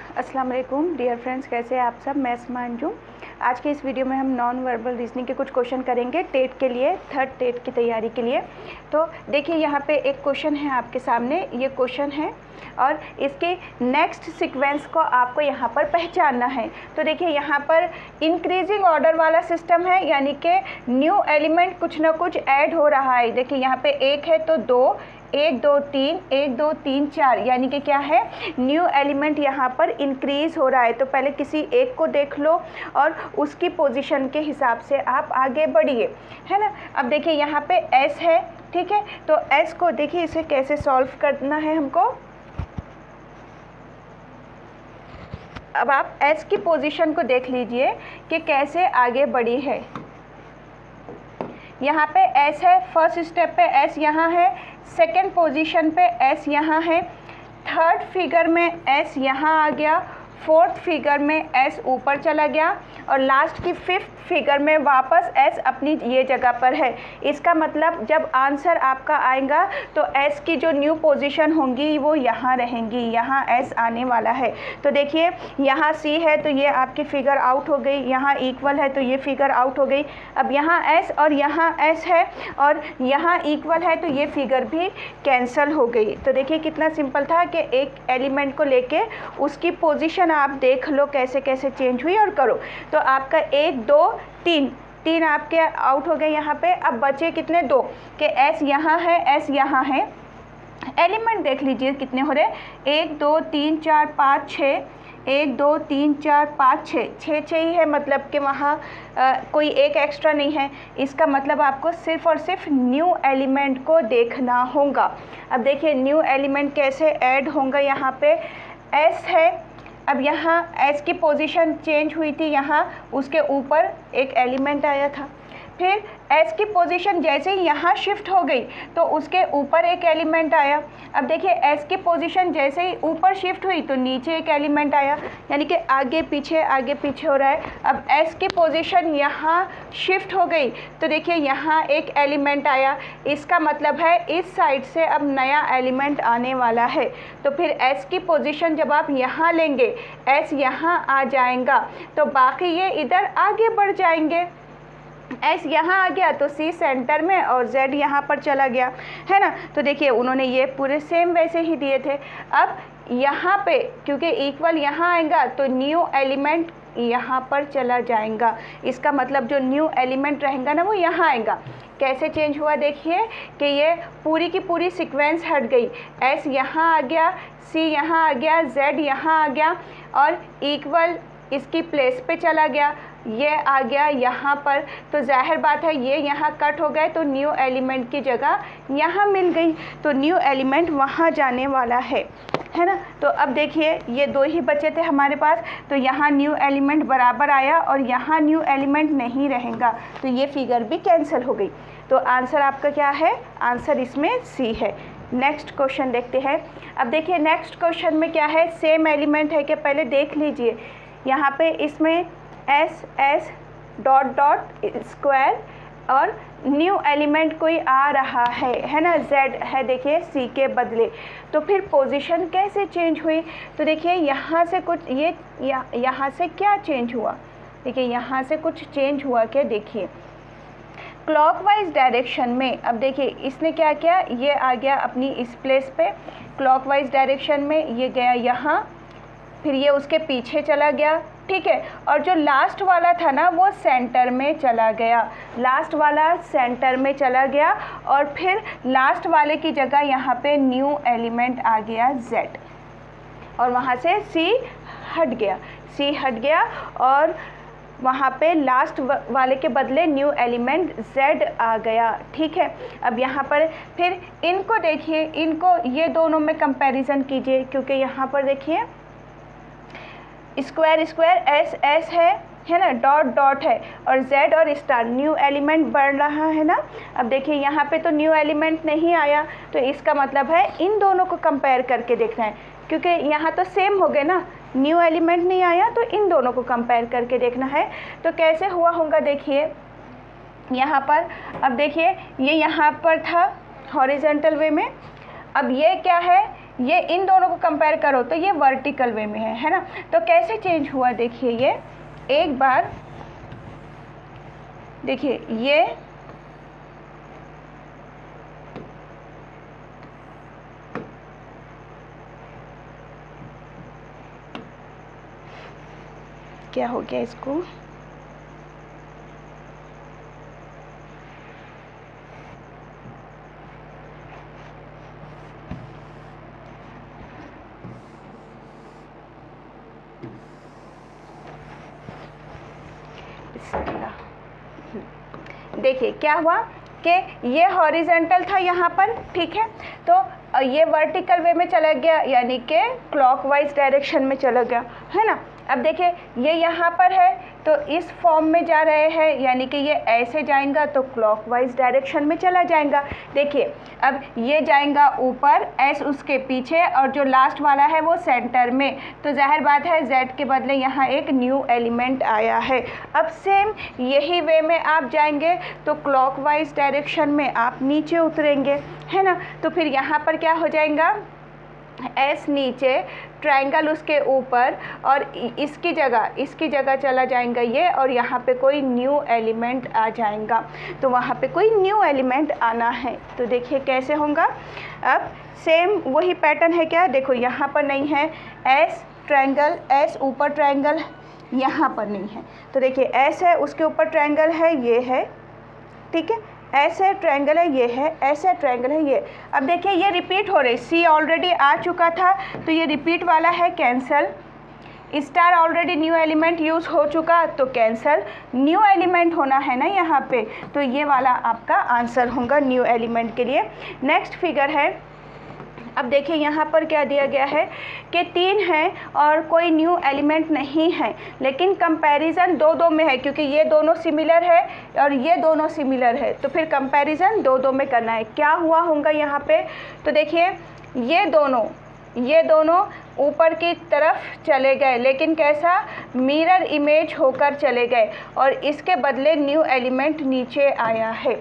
अस्सलाम वालेकुम dear friends, कैसे हैं आप सब। मैं अस्मा अंजुम। आज के इस वीडियो में हम नॉन वर्बल रीजनिंग के कुछ क्वेश्चन करेंगे टेट के लिए, थर्ड टेट की तैयारी के लिए। तो देखिए यहाँ पे एक क्वेश्चन है आपके सामने, ये क्वेश्चन है और इसके नेक्स्ट सीक्वेंस को आपको यहाँ पर पहचानना है। तो देखिए यहाँ पर इंक्रीजिंग ऑर्डर वाला सिस्टम है, यानी कि न्यू एलिमेंट कुछ ना कुछ ऐड हो रहा है। देखिए यहाँ पे एक है तो दो, 1 2 3, 1 2 3 4, यानी कि क्या है, न्यू एलिमेंट यहाँ पर इंक्रीज हो रहा है। तो पहले किसी एक को देख लो और उसकी पोजीशन के हिसाब से आप आगे बढ़िए, है ना। अब देखिए यहाँ पे S है, ठीक है। तो S को देखिए इसे कैसे सॉल्व करना है हमको। अब आप S की पोजीशन को देख लीजिए कि कैसे आगे बढ़ी है। यहाँ पे S है, फर्स्ट स्टेप पे S यहाँ है, सेकेंड पोजीशन पे S यहाँ है, थर्ड फिगर में S यहाँ आ गया, फोर्थ फिगर में S ऊपर चला गया और लास्ट की फिफ्थ फिगर में वापस S अपनी ये जगह पर है। इसका मतलब जब आंसर आपका आएगा तो S की जो न्यू पोजीशन होंगी वो यहाँ रहेंगी, यहाँ S आने वाला है। तो देखिए यहाँ C है तो ये आपकी फिगर आउट हो गई, यहाँ इक्वल है तो ये फिगर आउट हो गई। अब यहाँ S और यहाँ S है और यहाँ इक्वल है तो ये फिगर भी कैंसिल हो गई। तो देखिए कितना सिंपल था कि एक एलिमेंट को लेके उसकी पोजीशन आप देख लो कैसे कैसे चेंज हुई और करो। तो आपका 1 2 3 आपके आउट हो गए यहाँ पे। अब बचे कितने, 2, कि S यहाँ है, S यहाँ है। एलिमेंट देख लीजिए कितने हो रहे, 1 2 3 4 5 6, 1 2 3 4 5 6 ही है, मतलब कि वहाँ कोई एक एक्स्ट्रा नहीं है। इसका मतलब आपको सिर्फ और सिर्फ न्यू एलिमेंट को देखना होगा। अब देखिए न्यू एलिमेंट कैसे ऐड होगा। यहाँ पे S है, अब यहाँ S की पोजीशन चेंज हुई थी, यहाँ उसके ऊपर एक एलिमेंट आया था। फिर S की पोजीशन जैसे ही यहाँ शिफ्ट हो गई तो उसके ऊपर एक एलिमेंट आया। अब देखिए S की पोजीशन जैसे ही ऊपर शिफ्ट हुई तो नीचे एक एलिमेंट आया, यानी कि आगे पीछे हो रहा है। अब S की पोजीशन यहाँ शिफ्ट हो गई तो देखिए यहाँ एक एलिमेंट आया। इसका मतलब है इस साइड से अब नया एलिमेंट आने वाला है। तो फिर S की पोजीशन जब आप यहाँ लेंगे, S यहाँ आ जाएगा तो बाकी ये इधर आगे बढ़ जाएंगे। S यहाँ आ गया तो C सेंटर में और Z यहाँ पर चला गया, है ना। तो देखिए उन्होंने ये पूरे सेम वैसे ही दिए थे। अब यहाँ पे क्योंकि इक्वल यहाँ आएगा तो न्यू एलिमेंट यहाँ पर चला जाएगा। इसका मतलब जो न्यू एलिमेंट रहेगा ना वो यहाँ आएगा। कैसे चेंज हुआ देखिए कि ये पूरी की पूरी सीक्वेंस हट गई। S यहाँ आ गया, C यहाँ आ गया, Z यहाँ आ गया और इक्वल इसकी प्लेस पे चला गया, ये आ गया यहाँ पर। तो जाहिर बात है ये यहाँ कट हो गए तो न्यू एलिमेंट की जगह यहाँ मिल गई, तो न्यू एलिमेंट वहाँ जाने वाला है ना। तो अब देखिए ये 2 ही बचे थे हमारे पास, तो यहाँ न्यू एलिमेंट बराबर आया और यहाँ न्यू एलिमेंट नहीं रहेगा तो ये फिगर भी कैंसिल हो गई। तो आंसर आपका क्या है, आंसर इसमें C है। नेक्स्ट क्वेश्चन देखते हैं। अब देखिए नेक्स्ट क्वेश्चन में क्या है, सेम एलिमेंट है कि पहले देख लीजिए। यहाँ पे इसमें S डॉट डॉट स्क्वायर और न्यू एलिमेंट कोई आ रहा है ना, Z है देखिए C के बदले। तो फिर पोजीशन कैसे चेंज हुई, तो देखिए यहाँ से कुछ ये यहाँ से क्या चेंज हुआ, देखिए यहाँ से कुछ चेंज हुआ क्या, देखिए क्लॉकवाइज डायरेक्शन में। अब देखिए इसने क्या किया, ये आ गया अपनी इस प्लेस पे क्लॉकवाइज डायरेक्शन में, ये गया यहाँ, फिर ये उसके पीछे चला गया, ठीक है। और जो लास्ट वाला था ना वो सेंटर में चला गया, लास्ट वाला सेंटर में चला गया और फिर लास्ट वाले की जगह यहाँ पे न्यू एलिमेंट आ गया Z और वहाँ से C हट गया और वहाँ पे लास्ट वाले के बदले न्यू एलिमेंट Z आ गया, ठीक है। अब यहाँ पर फिर इनको देखिए, इनको ये दोनों में कंपैरिजन कीजिए, क्योंकि यहाँ पर देखिए स्क्वायर S है ना, डॉट डॉट है और Z और स्टार, न्यू एलिमेंट बढ़ रहा है ना। अब देखिए यहाँ पे तो न्यू एलिमेंट नहीं आया, तो इसका मतलब है इन दोनों को कंपेयर करके देखना है, क्योंकि यहाँ तो सेम हो गए ना, न्यू एलिमेंट नहीं आया तो इन दोनों को कंपेयर करके देखना है। तो कैसे हुआ होगा देखिए यहाँ पर। अब देखिए ये यहाँ पर था हॉरिजॉन्टल वे में, अब ये क्या है, ये इन दोनों को कंपेयर करो तो ये वर्टिकल वे में है ना। तो कैसे चेंज हुआ देखिए, ये एक बार देखिए, ये क्या हो गया इसको, देखिए क्या हुआ कि ये हॉरिजेंटल था यहाँ पर, ठीक है, तो ये वर्टिकल वे में चला गया, यानी कि क्लॉकवाइज डायरेक्शन में चला गया, है ना। अब देखिए ये यहाँ पर है तो इस फॉर्म में जा रहे हैं, यानी कि ये ऐसे जाएगा तो क्लॉकवाइज डायरेक्शन में चला जाएगा। देखिए अब ये जाएगा ऊपर, एस उसके पीछे, और जो लास्ट वाला है वो सेंटर में, तो जाहिर बात है जेड के बदले यहाँ एक न्यू एलिमेंट आया है। अब सेम यही वे में आप जाएंगे तो क्लॉकवाइज डायरेक्शन में आप नीचे उतरेंगे, है ना। तो फिर यहाँ पर क्या हो जाएगा, एस नीचे, ट्रायंगल उसके ऊपर, और इसकी जगह चला जाएगा ये, और यहाँ पे कोई न्यू एलिमेंट आ जाएगा। तो वहाँ पे कोई न्यू एलिमेंट आना है, तो देखिए कैसे होगा। अब सेम वही पैटर्न है क्या, देखो यहाँ पर नहीं है, एस ट्रायंगल, एस ऊपर ट्रायंगल, यहाँ पर नहीं है, तो देखिए एस है उसके ऊपर ट्रायंगल है, ये है, ठीक है, ऐसे ट्रायंगल है, ये है, ऐसे ट्रायंगल है, ये। अब देखिए ये रिपीट हो रही, सी ऑलरेडी आ चुका था तो ये रिपीट वाला है, cancel. Star already knew element use हो चुका तो कैंसल, न्यू एलिमेंट होना है ना यहाँ पे, तो ये वाला आपका आंसर होगा न्यू एलिमेंट के लिए। नेक्स्ट फिगर है, अब देखिए यहाँ पर क्या दिया गया है कि 3 है और कोई न्यू एलिमेंट नहीं है, लेकिन कंपैरिजन 2-2 में है, क्योंकि ये दोनों सिमिलर है और ये दोनों सिमिलर है, तो फिर कंपैरिजन 2-2 में करना है। क्या हुआ होगा यहाँ पे, तो देखिए ये दोनों ऊपर की तरफ चले गए, लेकिन कैसा, मिरर इमेज होकर चले गए, और इसके बदले न्यू एलिमेंट नीचे आया है।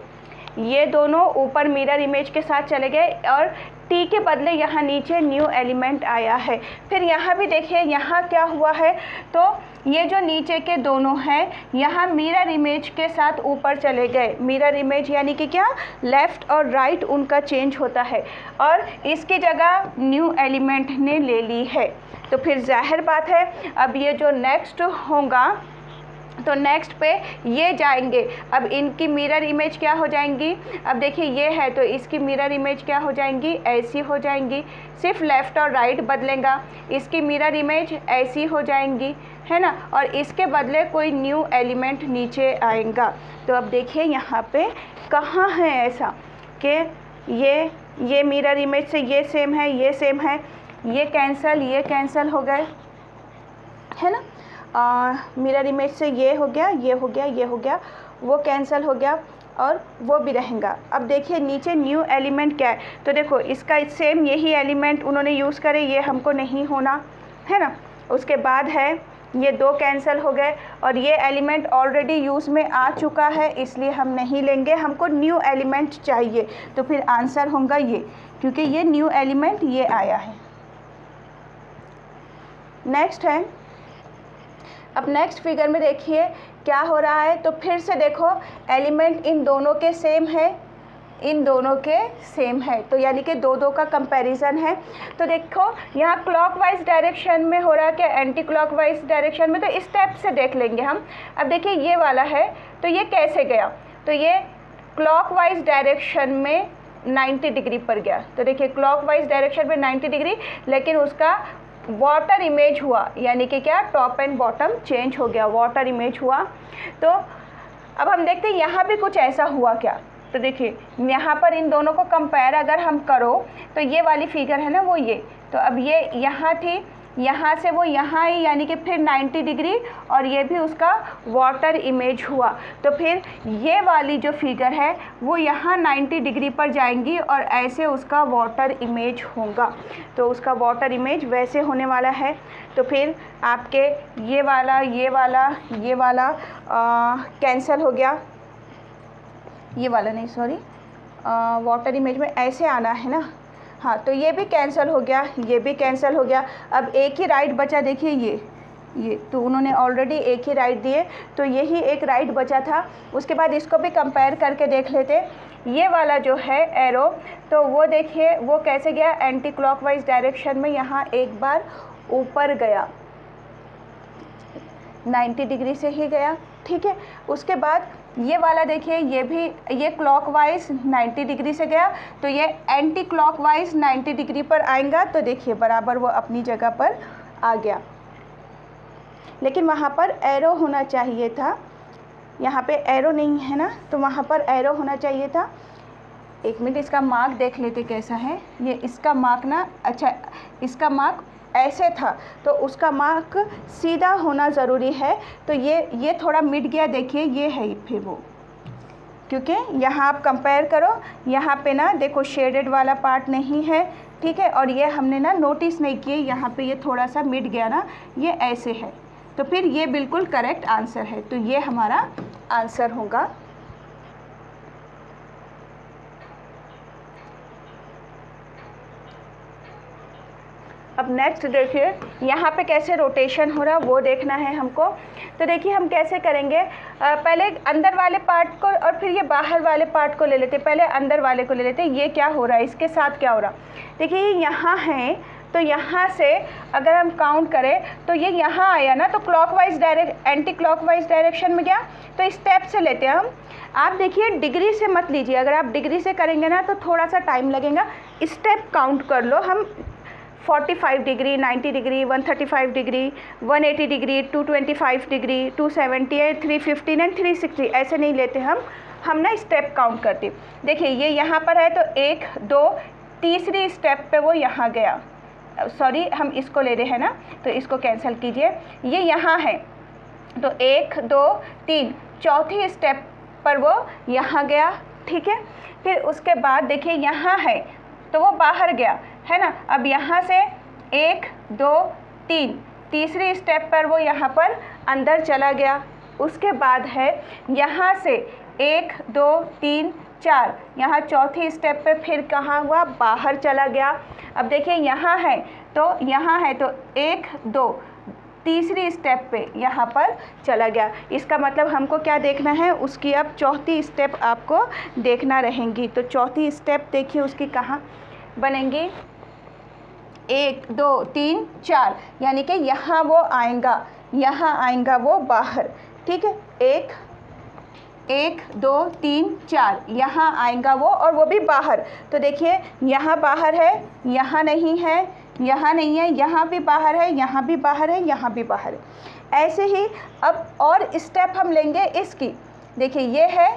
ये दोनों ऊपर मिरर इमेज के साथ चले गए और टी के बदले यहाँ नीचे न्यू एलिमेंट आया है। फिर यहाँ भी देखिए यहाँ क्या हुआ है, तो ये जो नीचे के दोनों हैं यहाँ मिरर इमेज के साथ ऊपर चले गए। मिरर इमेज यानी कि क्या, लेफ़्ट और राइट उनका चेंज होता है, और इसकी जगह न्यू एलिमेंट ने ले ली है। तो फिर जाहिर बात है अब ये जो नेक्स्ट होगा तो नेक्स्ट पे ये जाएंगे, अब इनकी मिरर इमेज क्या हो जाएंगी, अब देखिए ये है तो इसकी मिरर इमेज क्या हो जाएंगी, ऐसी हो जाएंगी, सिर्फ लेफ़्ट और राइट बदलेगा, इसकी मिरर इमेज ऐसी हो जाएंगी, है ना, और इसके बदले कोई न्यू एलिमेंट नीचे आएगा। तो अब देखिए यहाँ पे कहाँ है ऐसा कि ये मिरर इमेज से ये सेम है, ये सेम है, ये कैंसल हो गए, है ना। मिरर इमेज से ये हो गया, ये हो गया, ये हो गया, वो कैंसिल हो गया और वो भी रहेगा। अब देखिए नीचे न्यू एलिमेंट क्या है, तो देखो इसका सेम यही एलिमेंट उन्होंने यूज़ करे, ये हमको नहीं होना है ना। उसके बाद है ये 2 कैंसिल हो गए, और ये एलिमेंट ऑलरेडी यूज़ में आ चुका है इसलिए हम नहीं लेंगे, हमको न्यू एलिमेंट चाहिए। तो फिर आंसर होगा ये, क्योंकि ये न्यू एलिमेंट ये आया है। नेक्स्ट है, अब नेक्स्ट फिगर में देखिए क्या हो रहा है, तो फिर से देखो एलिमेंट इन दोनों के सेम है, इन दोनों के सेम है, तो यानी कि 2-2 का कंपैरिजन है। तो देखो यहाँ क्लॉकवाइज डायरेक्शन में हो रहा है क्या, एंटी क्लॉकवाइज डायरेक्शन में, तो इस टाइप से देख लेंगे हम। अब देखिए ये वाला है तो ये कैसे गया, तो ये क्लॉकवाइज डायरेक्शन में 90 डिग्री पर गया, तो देखिए क्लॉकवाइज डायरेक्शन में 90 डिग्री, लेकिन उसका वाटर इमेज हुआ, यानी कि क्या, टॉप एंड बॉटम चेंज हो गया, वाटर इमेज हुआ। तो अब हम देखते हैं यहाँ भी कुछ ऐसा हुआ क्या, तो देखिए यहाँ पर इन दोनों को कंपेयर अगर हम करो तो ये वाली फिगर है ना वो ये, तो अब ये यहाँ थी, यहाँ से वो यहाँ आई, यानी कि फिर 90 डिग्री, और ये भी उसका वाटर इमेज हुआ। तो फिर ये वाली जो फिगर है वो यहाँ 90 डिग्री पर जाएंगी और ऐसे उसका वाटर इमेज होगा, तो उसका वाटर इमेज वैसे होने वाला है। तो फिर आपके ये वाला कैंसिल हो गया, ये वाला नहीं, सॉरी, वाटर इमेज में ऐसे आना है ना, हाँ, तो ये भी कैंसिल हो गया, ये भी कैंसिल हो गया। अब एक ही राइट बचा, देखिए ये तो उन्होंने ऑलरेडी एक ही राइट दिए, तो यही एक राइट बचा था। उसके बाद इसको भी कंपेयर करके देख लेते। ये वाला जो है एरो, तो वो देखिए वो कैसे गया, एंटी क्लॉकवाइज डायरेक्शन में, यहाँ एक बार ऊपर गया, 90 डिग्री से ही गया, ठीक है। उसके बाद ये वाला देखिए, ये भी ये क्लॉकवाइज 90 डिग्री से गया, तो ये एंटी क्लॉकवाइज 90 डिग्री पर आएगा, तो देखिए बराबर वो अपनी जगह पर आ गया। लेकिन वहाँ पर एरो होना चाहिए था, यहाँ पे एरो नहीं है ना, तो वहाँ पर एरो होना चाहिए था। एक मिनट, इसका मार्क देख लेते कैसा है। ये इसका मार्क ना, अच्छा इसका मार्क ऐसे था, तो उसका मार्क सीधा होना ज़रूरी है। तो ये थोड़ा मिट गया, देखिए ये है फिर वो, क्योंकि यहाँ आप कंपेयर करो, यहाँ पे ना देखो शेडेड वाला पार्ट नहीं है, ठीक है। और ये हमने ना नोटिस नहीं किए, यहाँ पे ये थोड़ा सा मिट गया ना, ये ऐसे है, तो फिर ये बिल्कुल करेक्ट आंसर है। तो ये हमारा आंसर होगा। अब नेक्स्ट देखिए, यहाँ पे कैसे रोटेशन हो रहा वो देखना है हमको। तो देखिए हम कैसे करेंगे, पहले अंदर वाले पार्ट को और फिर ये बाहर वाले पार्ट को ले लेते। पहले अंदर वाले को ले लेते, ये क्या हो रहा है, इसके साथ क्या हो रहा। देखिए ये यहाँ है, तो यहाँ से अगर हम काउंट करें तो ये यहाँ आया ना, तो क्लॉकवाइज एंटी क्लॉकवाइज डायरेक्शन में गया, तो स्टेप से लेते हैं हम। आप देखिए डिग्री से मत लीजिए, अगर आप डिग्री से करेंगे ना तो थोड़ा सा टाइम लगेगा। स्टेप काउंट कर लो, हम 45 degree, 90 degree, 135 degree, 180 degree, 225 degree, 278, 315 and 360 ऐसे नहीं लेते हम ना स्टेप काउंट करते। देखिए ये यहाँ पर है, तो 1 2 तीसरी स्टेप पे वो यहाँ गया, सॉरी हम इसको ले रहे हैं ना, तो इसको कैंसिल कीजिए। ये यहाँ है, तो 1 2 3 चौथी स्टेप पर वो यहाँ गया, ठीक है। फिर उसके बाद देखिए यहाँ है, तो वो बाहर गया, है ना। अब यहाँ से 1 2 3 तीसरी स्टेप पर वो यहाँ पर अंदर चला गया। उसके बाद है यहाँ से 1 2 3 4, यहाँ चौथी स्टेप पे फिर कहाँ हुआ, बाहर चला गया। अब देखिए यहाँ है, तो 1 2 तीसरी स्टेप पे यहाँ पर चला गया। इसका मतलब हमको क्या देखना है, उसकी अब चौथी स्टेप आपको देखना रहेंगी। तो चौथी स्टेप देखिए उसकी कहाँ बनेंगी, 1 2 3 4, यानी कि यहाँ वो आएगा वो बाहर, ठीक है। 1 2 3 4 यहाँ आएगा वो, और वो भी बाहर। तो देखिए यहाँ बाहर है, यहाँ नहीं है, यहाँ नहीं है, यहाँ भी बाहर है, यहाँ भी बाहर है, यहाँ भी बाहर है। ऐसे ही अब और स्टेप हम लेंगे इसकी। देखिए ये है,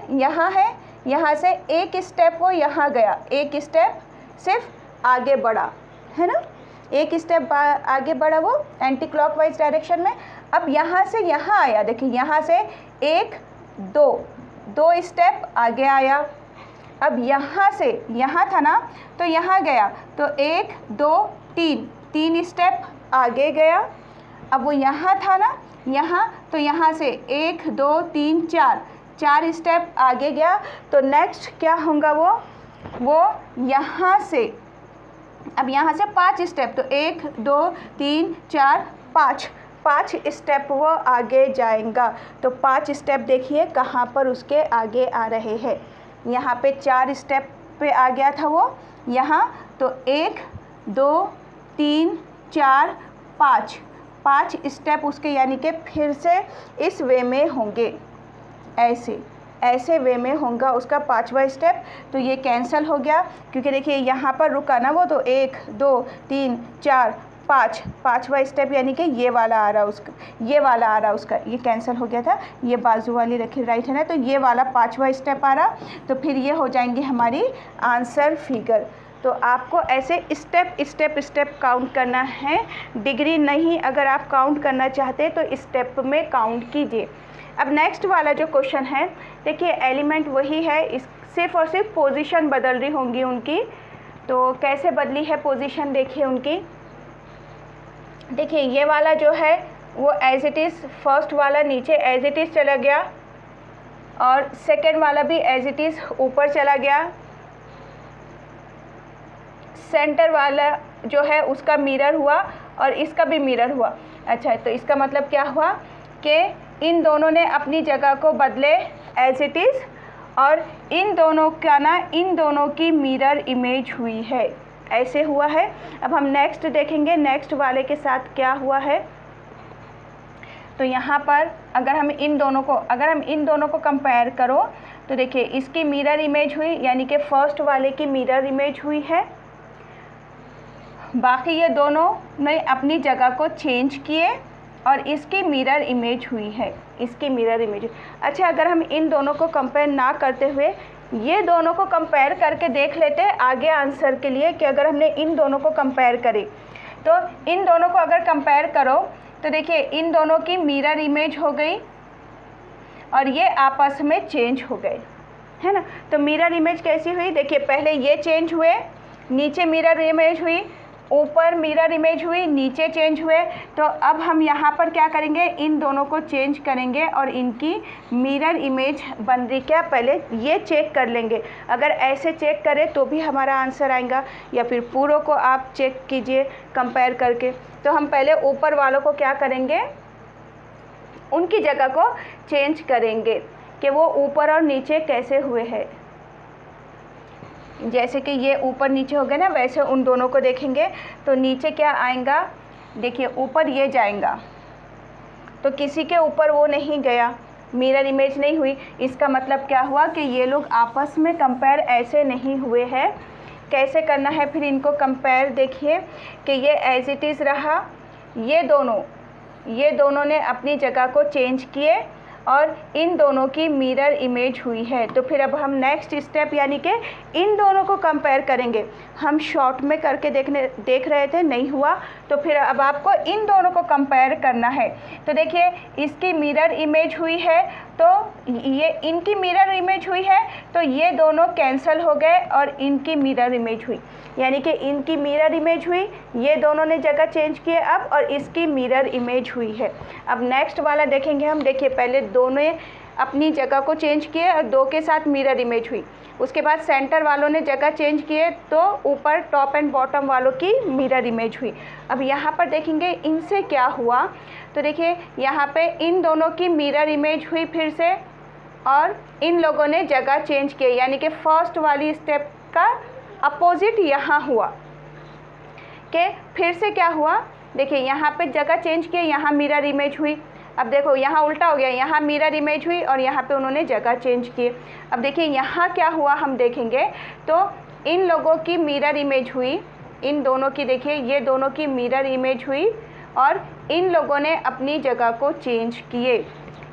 यहाँ से एक स्टेप वो यहाँ गया, एक स्टेप सिर्फ आगे बढ़ा, है ना, एक स्टेप आगे बढ़ा वो एंटी क्लॉकवाइज डायरेक्शन में। अब यहाँ से यहाँ आया, देखिए यहाँ से 1 2 स्टेप आगे आया। अब यहाँ से यहाँ था ना, तो यहाँ गया, तो 1 2 3 स्टेप आगे गया। अब वो यहाँ था ना, यहाँ, तो यहाँ से 1 2 3 4 स्टेप आगे गया। तो नेक्स्ट क्या होगा, वो यहाँ से, अब यहाँ से 5 स्टेप, तो 1 2 3 4 5 स्टेप वो आगे जाएगा। तो 5 स्टेप देखिए कहाँ पर उसके आगे आ रहे हैं। यहाँ पे 4 स्टेप पे आ गया था वो यहाँ, तो 1 2 3 4 5 स्टेप उसके, यानी कि फिर से इस वे में होंगे, ऐसे वे में होगा उसका 5वां स्टेप। तो ये कैंसिल हो गया, क्योंकि देखिए यहाँ पर रुका ना वो, तो 1 2 3 4 5वां स्टेप, यानी कि ये वाला आ रहा उसका, ये कैंसिल हो गया था। ये बाजू वाली रखी राइट है ना, तो ये वाला 5वां स्टेप आ रहा, तो फिर ये हो जाएंगी हमारी आंसर फिगर। तो आपको ऐसे स्टेप काउंट करना है, डिग्री नहीं। अगर आप काउंट करना चाहते हैं तो स्टेप में काउंट कीजिए। अब नेक्स्ट वाला जो क्वेश्चन है, देखिए एलिमेंट वही है, सिर्फ और सिर्फ पोजीशन बदल रही होंगी उनकी। तो कैसे बदली है पोजीशन देखिए उनकी। देखिए ये वाला जो है वो एज इट इज़, फर्स्ट वाला नीचे एज इट इज़ चला गया, और सेकेंड वाला भी एज इट इज़ ऊपर चला गया। सेंटर वाला जो है उसका मिरर हुआ और इसका भी मिरर हुआ। अच्छा, तो इसका मतलब क्या हुआ कि इन दोनों ने अपनी जगह को बदले एज इट इज़, और इन दोनों का ना, इन दोनों की मिरर इमेज हुई है, ऐसे हुआ है। अब हम नेक्स्ट देखेंगे, नेक्स्ट वाले के साथ क्या हुआ है। तो यहाँ पर अगर हम इन दोनों को कंपेयर करो तो देखिए इसकी मिरर इमेज हुई, यानी कि फर्स्ट वाले की मिरर इमेज हुई है। बाकी ये दोनों ने अपनी जगह को चेंज किए और इसकी मिरर इमेज हुई है, इसकी मिरर इमेज। अच्छा, अगर हम इन दोनों को कंपेयर ना करते हुए ये दोनों को कंपेयर करके देख लेते हैं आगे आंसर के लिए, कि अगर हमने इन दोनों को कंपेयर करें तो इन दोनों को अगर कंपेयर करो तो देखिए इन दोनों की मिरर इमेज हो गई और ये आपस में चेंज हो गए, है ना। तो मिरर इमेज कैसी हुई, देखिए पहले ये चेंज हुए, नीचे मिरर इमेज हुई, ऊपर मिरर इमेज हुई, नीचे चेंज हुए। तो अब हम यहाँ पर क्या करेंगे, इन दोनों को चेंज करेंगे और इनकी मिरर इमेज बन रही क्या, पहले ये चेक कर लेंगे। अगर ऐसे चेक करें तो भी हमारा आंसर आएगा, या फिर पूरों को आप चेक कीजिए कंपेयर करके। तो हम पहले ऊपर वालों को क्या करेंगे, उनकी जगह को चेंज करेंगे कि वो ऊपर और नीचे कैसे हुए हैं। जैसे कि ये ऊपर नीचे हो गए ना, वैसे उन दोनों को देखेंगे तो नीचे क्या आएगा, देखिए ऊपर ये जाएगा, तो किसी के ऊपर वो नहीं गया, मिरर इमेज नहीं हुई। इसका मतलब क्या हुआ कि ये लोग आपस में कंपेयर ऐसे नहीं हुए हैं। कैसे करना है फिर इनको कंपेयर, देखिए कि ये एज इट इज़ रहा, ये दोनों ने अपनी जगह को चेंज किए और इन दोनों की मिरर इमेज हुई है। तो फिर अब हम नेक्स्ट स्टेप यानी कि इन दोनों को कंपेयर करेंगे। हम शॉर्ट में करके देख रहे थे, नहीं हुआ, तो फिर अब आपको इन दोनों को कंपेयर करना है। तो देखिए इसकी मिरर इमेज हुई है, तो ये इनकी मिरर इमेज हुई है, तो ये दोनों कैंसिल हो गए और इनकी मिरर इमेज हुई, यानी कि इनकी मिरर इमेज हुई, ये दोनों ने जगह चेंज किए अब, और इसकी मिरर इमेज हुई है। अब नेक्स्ट वाला देखेंगे हम। देखिए पहले दोनों अपनी जगह को चेंज किए और दो के साथ मिरर इमेज हुई, उसके बाद सेंटर वालों ने जगह चेंज किए तो ऊपर टॉप एंड बॉटम वालों की मिरर इमेज हुई। अब यहाँ पर देखेंगे इनसे क्या हुआ, तो देखिए यहाँ पे इन दोनों की मिरर इमेज हुई फिर से, और इन लोगों ने जगह चेंज किए, यानी कि फर्स्ट वाली स्टेप का अपोजिट यहाँ हुआ कि फिर से क्या हुआ, देखिए यहाँ पे जगह चेंज किए, यहाँ मिरर इमेज हुई। अब देखो यहाँ उल्टा हो गया, यहाँ मिरर इमेज हुई और यहाँ पे उन्होंने जगह चेंज किए। अब देखिए यहाँ क्या हुआ हम देखेंगे, तो इन लोगों की मिरर इमेज हुई, इन दोनों की, देखिए ये दोनों की मिरर इमेज हुई और इन लोगों ने अपनी जगह को चेंज किए,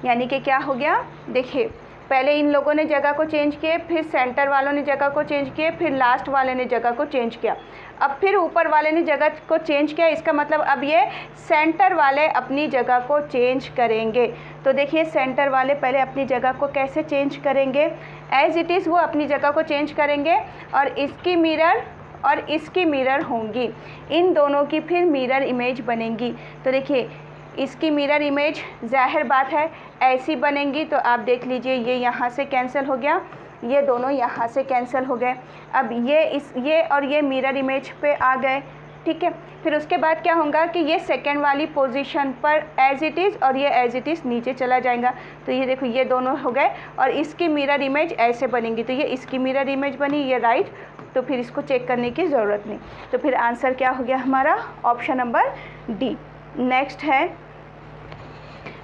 यानी कि क्या हो गया, देखिए पहले इन लोगों ने जगह को चेंज किए, फिर सेंटर वालों ने जगह को चेंज किए, फिर लास्ट वाले ने जगह को चेंज किया, अब फिर ऊपर वाले ने जगह को चेंज किया। इसका मतलब अब ये सेंटर वाले अपनी जगह को चेंज करेंगे। तो देखिए सेंटर वाले पहले अपनी जगह को कैसे चेंज करेंगे, एज इट इज़ वो अपनी जगह को चेंज करेंगे और इसकी मिरर और इसकी मिरर होंगी, इन दोनों की फिर मिरर इमेज बनेंगी। तो देखिए इसकी मिरर इमेज जाहिर बात है ऐसी बनेंगी, तो आप देख लीजिए ये यहाँ से कैंसिल हो गया, ये दोनों यहाँ से कैंसिल हो गए। अब ये और ये मिरर इमेज पे आ गए, ठीक है। फिर उसके बाद क्या होगा कि ये सेकेंड वाली पोजीशन पर एज इट इज़ और ये एज इट इज़ नीचे चला जाएगा। तो ये देखो ये दोनों हो गए और इसकी मिरर इमेज ऐसे बनेंगी, तो ये इसकी मिरर इमेज बनी, ये राइट, तो फिर इसको चेक करने की ज़रूरत नहीं। तो फिर आंसर क्या हो गया हमारा, ऑप्शन नंबर डी। नेक्स्ट है,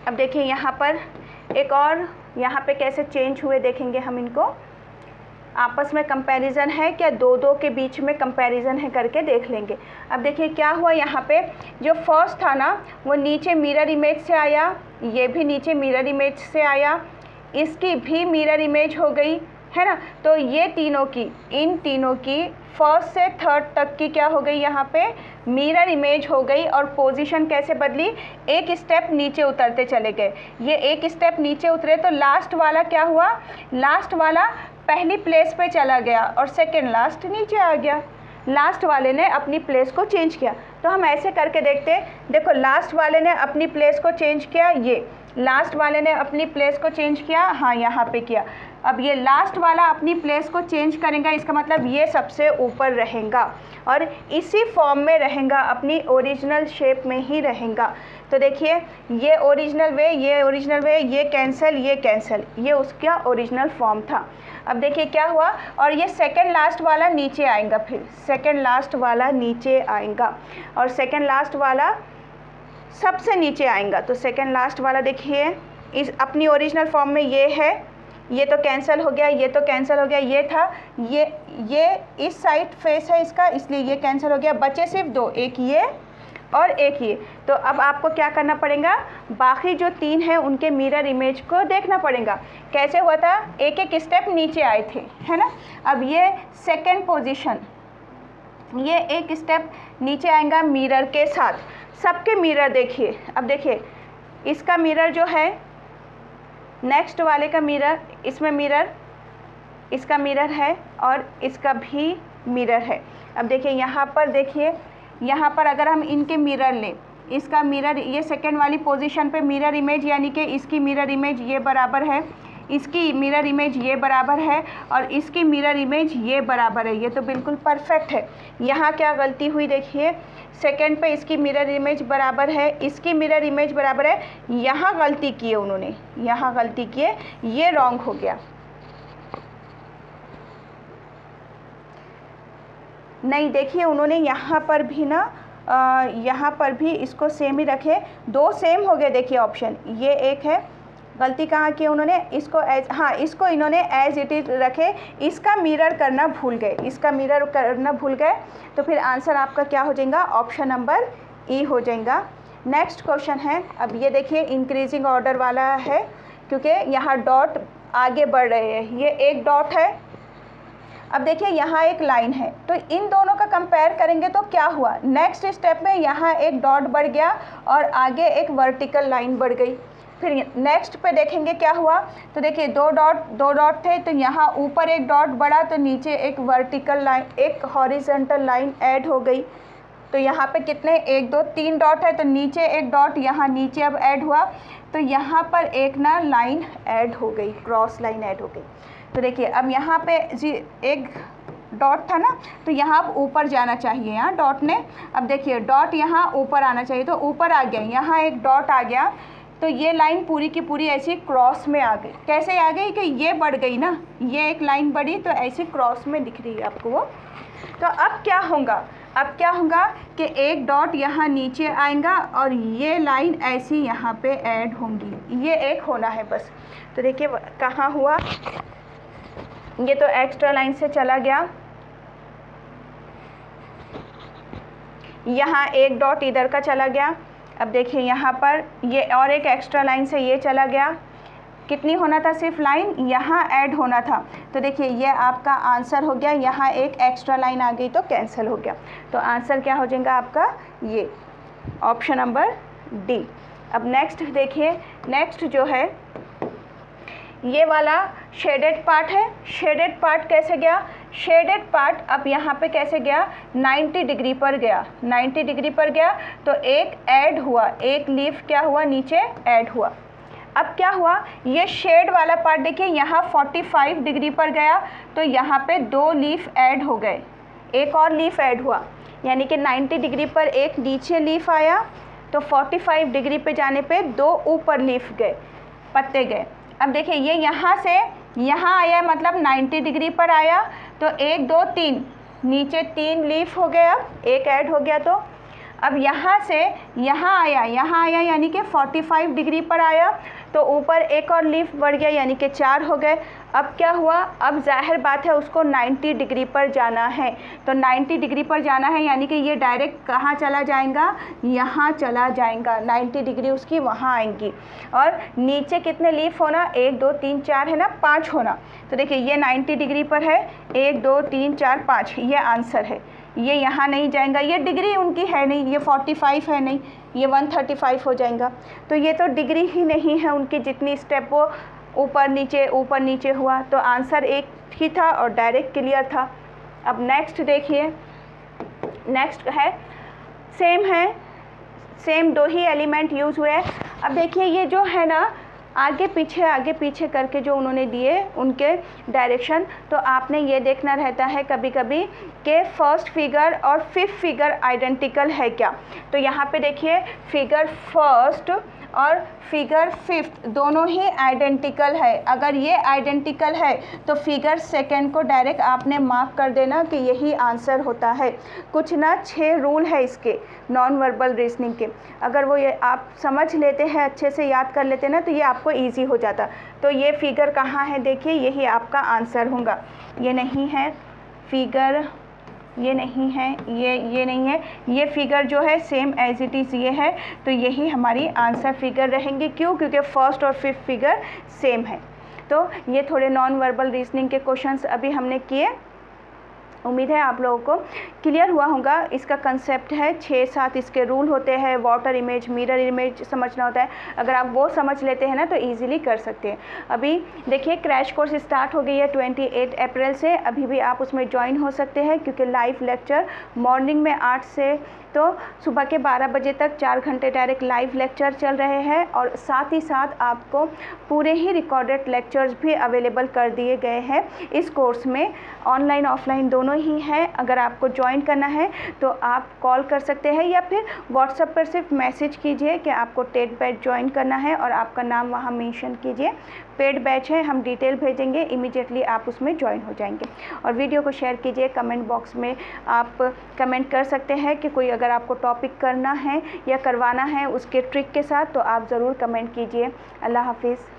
अब देखिए यहाँ पर एक और, यहाँ पे कैसे चेंज हुए देखेंगे हम इनको। आपस में कंपैरिजन है क्या, दो दो के बीच में कंपैरिजन है करके देख लेंगे। अब देखिए क्या हुआ, यहाँ पे जो फर्स्ट था ना वो नीचे मिरर इमेज से आया, ये भी नीचे मिरर इमेज से आया, इसकी भी मिरर इमेज हो गई, है ना। तो ये तीनों की, इन तीनों की फर्स्ट से थर्ड तक की क्या हो गई, यहाँ पे मिरर इमेज हो गई। और पोजीशन कैसे बदली, एक स्टेप नीचे उतरते चले गए, ये एक स्टेप नीचे उतरे तो लास्ट वाला क्या हुआ, लास्ट वाला पहली प्लेस पे चला गया और सेकंड लास्ट नीचे आ गया, लास्ट वाले ने अपनी प्लेस को चेंज किया। तो हम ऐसे करके देखते हैं, देखो लास्ट वाले ने अपनी प्लेस को चेंज किया, ये लास्ट वाले ने अपनी प्लेस को चेंज किया, हाँ यहाँ पे किया, अब ये लास्ट वाला अपनी प्लेस को चेंज करेगा, इसका मतलब ये सबसे ऊपर रहेगा और इसी फॉर्म में रहेगा, अपनी ओरिजिनल शेप में ही रहेगा। तो देखिए ये ओरिजिनल वे, ये ओरिजिनल वे, ये कैंसिल, ये कैंसिल, ये उसका ओरिजिनल फॉर्म था। अब देखिए क्या हुआ, और ये सेकंड लास्ट वाला नीचे आएगा, फिर सेकंड लास्ट वाला नीचे आएगा और सेकंड लास्ट वाला सबसे नीचे आएगा। तो सेकंड लास्ट वाला देखिए इस अपनी ओरिजिनल फॉर्म में ये है, ये तो कैंसिल हो गया, ये तो कैंसिल हो गया, ये था, ये इस साइड फेस है इसका, इसलिए ये कैंसिल हो गया, बचे सिर्फ दो, एक ये और एक ये। तो अब आपको क्या करना पड़ेगा, बाकी जो तीन हैं उनके मिरर इमेज को देखना पड़ेगा। कैसे हुआ था, एक एक स्टेप नीचे आए थे, है ना। अब ये सेकेंड पोजीशन, ये एक स्टेप नीचे आएगा मिरर के साथ। सबके मिरर देखिए, अब देखिए इसका मिरर जो है, नेक्स्ट वाले का मिरर, इसमें मिरर, इसका मिरर है और इसका भी मिरर है। अब देखिए यहाँ पर, देखिए यहाँ पर अगर हम इनके मिरर लें, इसका मिरर, ये सेकेंड वाली पोजीशन पे मिरर इमेज, यानी कि इसकी मिरर इमेज ये बराबर है, इसकी मिरर इमेज ये बराबर है और इसकी मिरर इमेज ये बराबर है। ये तो बिल्कुल परफेक्ट है। यहाँ क्या गलती हुई देखिए, सेकेंड पे इसकी मिरर इमेज बराबर है, इसकी मिरर इमेज बराबर है, यहाँ गलती की है उन्होंने, यहाँ गलती की है, ये रॉन्ग हो गया। नहीं देखिए उन्होंने यहाँ पर भी ना, यहाँ पर भी इसको सेम ही रखे, दो सेम हो गए। देखिए ऑप्शन ये एक है, गलती कहाँ की उन्होंने, इसको एज, हाँ इसको इन्होंने एज इट इज रखे, इसका मिरर करना भूल गए, इसका मिरर करना भूल गए। तो फिर आंसर आपका क्या हो जाएगा, ऑप्शन नंबर ई हो जाएगा। नेक्स्ट क्वेश्चन है, अब ये देखिए इंक्रीजिंग ऑर्डर वाला है, क्योंकि यहाँ डॉट आगे बढ़ रहे हैं, ये एक डॉट है। अब देखिए यहाँ एक लाइन है, तो इन दोनों का कंपेयर करेंगे तो क्या हुआ, नेक्स्ट स्टेप में यहाँ एक डॉट बढ़ गया और आगे एक वर्टिकल लाइन बढ़ गई। फिर नेक्स्ट पे देखेंगे क्या हुआ, तो देखिए दो डॉट थे, तो यहाँ ऊपर एक डॉट बढ़ा तो नीचे एक वर्टिकल लाइन, एक हॉरिजॉन्टल लाइन ऐड हो गई। तो यहाँ पे कितने, एक दो तीन डॉट है, तो नीचे एक डॉट यहाँ नीचे अब ऐड हुआ, तो यहाँ पर एक ना लाइन ऐड हो गई, क्रॉस लाइन ऐड हो गई। तो देखिए अब यहाँ पे जी एक डॉट था ना, तो यहाँ ऊपर जाना चाहिए, यहाँ डॉट ने, अब देखिए डॉट यहाँ ऊपर आना चाहिए, तो ऊपर आ गया, यहाँ एक डॉट आ गया, तो ये लाइन पूरी की पूरी ऐसी क्रॉस में आ गई। कैसे आ गई कि ये बढ़ गई ना, ये एक लाइन बढ़ी तो ऐसी क्रॉस में दिख रही है आपको वो। तो अब क्या होगा, अब क्या होगा कि एक डॉट यहाँ नीचे आएगा और ये लाइन ऐसी यहाँ पे ऐड होंगी, ये एक होना है बस। तो देखिए कहाँ हुआ, ये तो एक्स्ट्रा लाइन से चला गया, यहाँ एक डॉट इधर का चला गया। अब देखिए यहाँ पर ये और एक एक्स्ट्रा लाइन से ये चला गया, कितनी होना था, सिर्फ लाइन यहाँ ऐड होना था। तो देखिए ये आपका आंसर हो गया, यहाँ एक एक्स्ट्रा लाइन आ गई तो कैंसिल हो गया। तो आंसर क्या हो जाएगा आपका, ये ऑप्शन नंबर डी। अब नेक्स्ट देखिए, नेक्स्ट जो है ये वाला शेडेड पार्ट है। शेडेड पार्ट कैसे गया, शेडेड पार्ट अब यहाँ पे कैसे गया, 90 डिग्री पर गया, 90 डिग्री पर गया, तो एक ऐड हुआ, एक लीफ क्या हुआ, नीचे ऐड हुआ। अब क्या हुआ, ये शेड वाला पार्ट देखिए यहाँ 45 डिग्री पर गया, तो यहाँ पे दो लीफ ऐड हो गए, एक और लीफ ऐड हुआ, यानी कि 90 डिग्री पर एक नीचे लीफ आया, तो 45 डिग्री पे जाने पे दो ऊपर लीफ गए, पत्ते गए। अब देखिए ये यहाँ से यहाँ आया, मतलब 90 डिग्री पर आया, तो एक दो तीन, नीचे तीन लीफ हो गए, अब एक ऐड हो गया। तो अब यहाँ से यहाँ आया यानी कि 45 डिग्री पर आया, तो ऊपर एक और लीफ बढ़ गया, यानी कि 4 हो गए। अब क्या हुआ, अब जाहिर बात है उसको 90 डिग्री पर जाना है, तो 90 डिग्री पर जाना है, यानी कि ये डायरेक्ट कहाँ चला जाएगा, यहाँ चला जाएगा, 90 डिग्री उसकी वहाँ आएंगी। और नीचे कितने लीफ होना, 1 2 3 4 है ना, 5 होना। तो देखिए ये 90 डिग्री पर है, 1 2 3 4 5, ये आंसर है। ये यहाँ नहीं जाएगा, ये डिग्री उनकी है नहीं, ये 45 है नहीं, ये 135 हो जाएगा। तो ये तो डिग्री ही नहीं है उनकी, जितनी स्टेप वो ऊपर नीचे हुआ। तो आंसर एक ही था और डायरेक्ट क्लियर था। अब नेक्स्ट देखिए, नेक्स्ट है सेम दो ही एलिमेंट यूज़ हुए हैं। अब देखिए ये जो है ना, आगे पीछे करके जो उन्होंने दिए उनके डायरेक्शन, तो आपने ये देखना रहता है कभी कभी कि फर्स्ट फिगर और फिफ्थ फिगर आइडेंटिकल है क्या। तो यहाँ पे देखिए फिगर फर्स्ट और फिगर फिफ्थ दोनों ही आइडेंटिकल है। अगर ये आइडेंटिकल है तो फिगर सेकंड को डायरेक्ट आपने मार्क कर देना कि यही आंसर होता है। कुछ ना 6 रूल है इसके नॉन वर्बल रीजनिंग के, अगर वो ये आप समझ लेते हैं, अच्छे से याद कर लेते हैं ना, तो ये आपको ईजी हो जाता। तो ये फिगर कहाँ है, देखिए यही आपका आंसर होगा। ये नहीं है फिगर, ये नहीं है, ये नहीं है, ये फिगर जो है सेम एज इट इज़ ये है, तो यही हमारी आंसर फिगर रहेंगी। क्यों? क्योंकि फर्स्ट और फिफ्थ फिगर सेम है। तो ये थोड़े नॉन वर्बल रीजनिंग के क्वेश्चंस अभी हमने किए। उम्मीद है आप लोगों को क्लियर हुआ होगा। इसका कंसेप्ट है 6-7 इसके रूल होते हैं। वाटर इमेज, मिरर इमेज समझना होता है। अगर आप वो समझ लेते हैं ना तो इजीली कर सकते हैं। अभी देखिए क्रैश कोर्स स्टार्ट हो गई है 28 अप्रैल से। अभी भी आप उसमें ज्वाइन हो सकते हैं, क्योंकि लाइव लेक्चर मॉर्निंग में 8 से तो सुबह के 12 बजे तक 4 घंटे डायरेक्ट लाइव लेक्चर चल रहे हैं, और साथ ही साथ आपको पूरे ही रिकॉर्डेड लेक्चर्स भी अवेलेबल कर दिए गए हैं इस कोर्स में। ऑनलाइन ऑफलाइन दोनों ही हैं। अगर आपको ज्वाइन करना है तो आप कॉल कर सकते हैं, या फिर व्हाट्सएप पर सिर्फ मैसेज कीजिए कि आपको टेट बैच ज्वाइन करना है और आपका नाम वहाँ मेंशन कीजिए। पेड बैच है, हम डिटेल भेजेंगे, इमीडिएटली आप उसमें ज्वाइन हो जाएंगे। और वीडियो को शेयर कीजिए। कमेंट बॉक्स में आप कमेंट कर सकते हैं कि कोई अगर आपको टॉपिक करना है या करवाना है उसके ट्रिक के साथ, तो आप ज़रूर कमेंट कीजिए। अल्लाह हाफिज़।